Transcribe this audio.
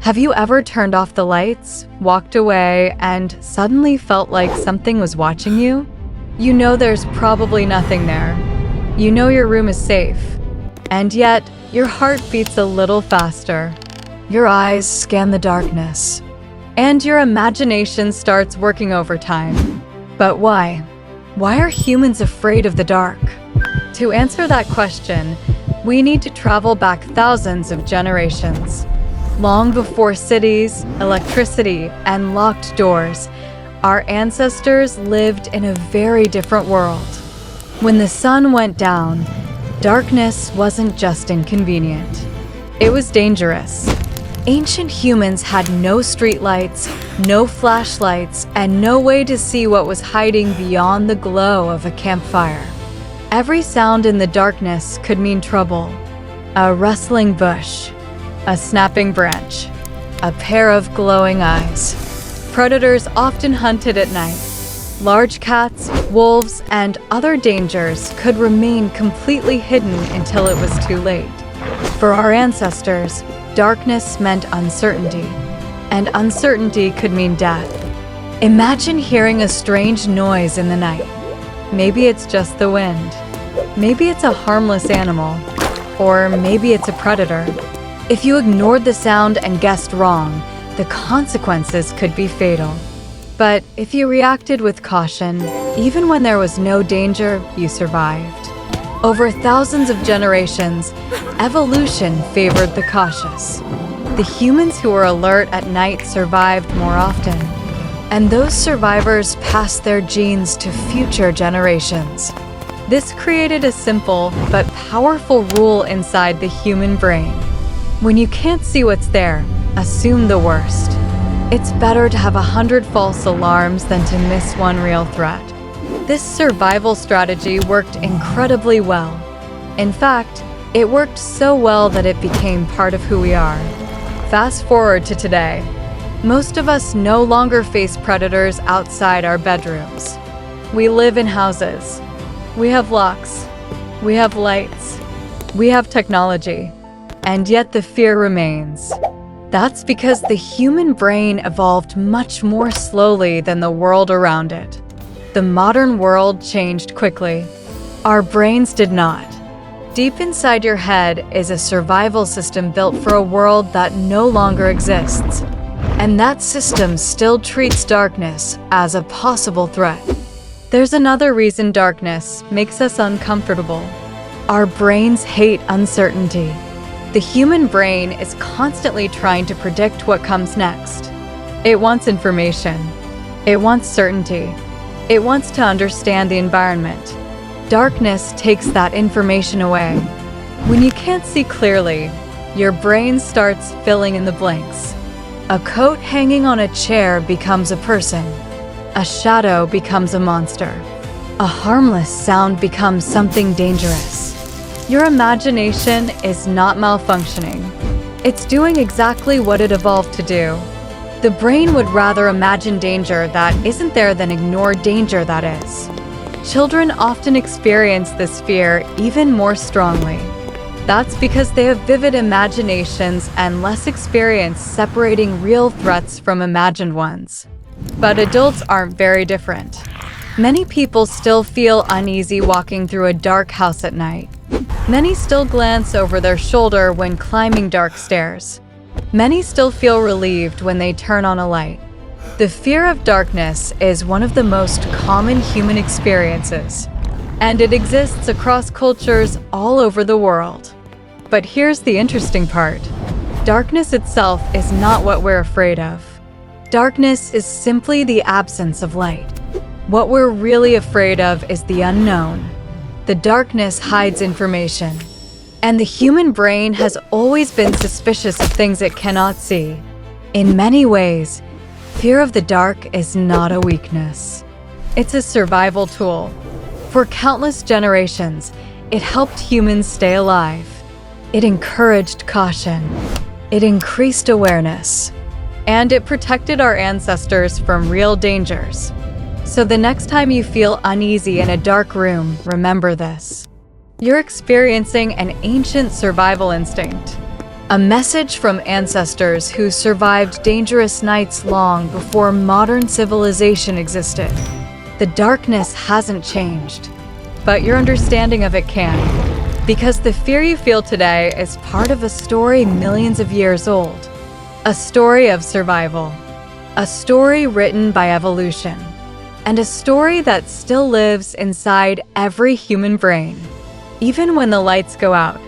Have you ever turned off the lights, walked away, and suddenly felt like something was watching you? You know there's probably nothing there. You know your room is safe. And yet, your heart beats a little faster. Your eyes scan the darkness. And your imagination starts working overtime. But why? Why are humans afraid of the dark? To answer that question, we need to travel back thousands of generations. Long before cities, electricity, and locked doors, our ancestors lived in a very different world. When the sun went down, darkness wasn't just inconvenient. It was dangerous. Ancient humans had no streetlights, no flashlights, and no way to see what was hiding beyond the glow of a campfire. Every sound in the darkness could mean trouble. A rustling bush, a snapping branch, a pair of glowing eyes. Predators often hunted at night. Large cats, wolves, and other dangers could remain completely hidden until it was too late. For our ancestors, darkness meant uncertainty, and uncertainty could mean death. Imagine hearing a strange noise in the night. Maybe it's just the wind. Maybe it's a harmless animal. Or maybe it's a predator. If you ignored the sound and guessed wrong, the consequences could be fatal. But if you reacted with caution, even when there was no danger, you survived. Over thousands of generations, evolution favored the cautious. The humans who were alert at night survived more often. And those survivors passed their genes to future generations. This created a simple but powerful rule inside the human brain. When you can't see what's there, assume the worst. It's better to have 100 false alarms than to miss one real threat. This survival strategy worked incredibly well. In fact, it worked so well that it became part of who we are. Fast forward to today. Most of us no longer face predators outside our bedrooms. We live in houses. We have locks. We have lights. We have technology. And yet the fear remains. That's because the human brain evolved much more slowly than the world around it. The modern world changed quickly. Our brains did not. Deep inside your head is a survival system built for a world that no longer exists. And that system still treats darkness as a possible threat. There's another reason darkness makes us uncomfortable. Our brains hate uncertainty. The human brain is constantly trying to predict what comes next. It wants information. It wants certainty. It wants to understand the environment. Darkness takes that information away. When you can't see clearly, your brain starts filling in the blanks. A coat hanging on a chair becomes a person. A shadow becomes a monster. A harmless sound becomes something dangerous. Your imagination is not malfunctioning. It's doing exactly what it evolved to do. The brain would rather imagine danger that isn't there than ignore danger that is. Children often experience this fear even more strongly. That's because they have vivid imaginations and less experience separating real threats from imagined ones. But adults aren't very different. Many people still feel uneasy walking through a dark house at night. Many still glance over their shoulder when climbing dark stairs. Many still feel relieved when they turn on a light. The fear of darkness is one of the most common human experiences, and it exists across cultures all over the world. But here's the interesting part. Darkness itself is not what we're afraid of. Darkness is simply the absence of light. What we're really afraid of is the unknown. The darkness hides information, and the human brain has always been suspicious of things it cannot see. In many ways, fear of the dark is not a weakness. It's a survival tool. For countless generations, it helped humans stay alive. It encouraged caution. It increased awareness. And it protected our ancestors from real dangers. So the next time you feel uneasy in a dark room, remember this. You're experiencing an ancient survival instinct. A message from ancestors who survived dangerous nights long before modern civilization existed. The darkness hasn't changed, but your understanding of it can, because the fear you feel today is part of a story millions of years old. A story of survival. A story written by evolution. And a story that still lives inside every human brain. Even when the lights go out,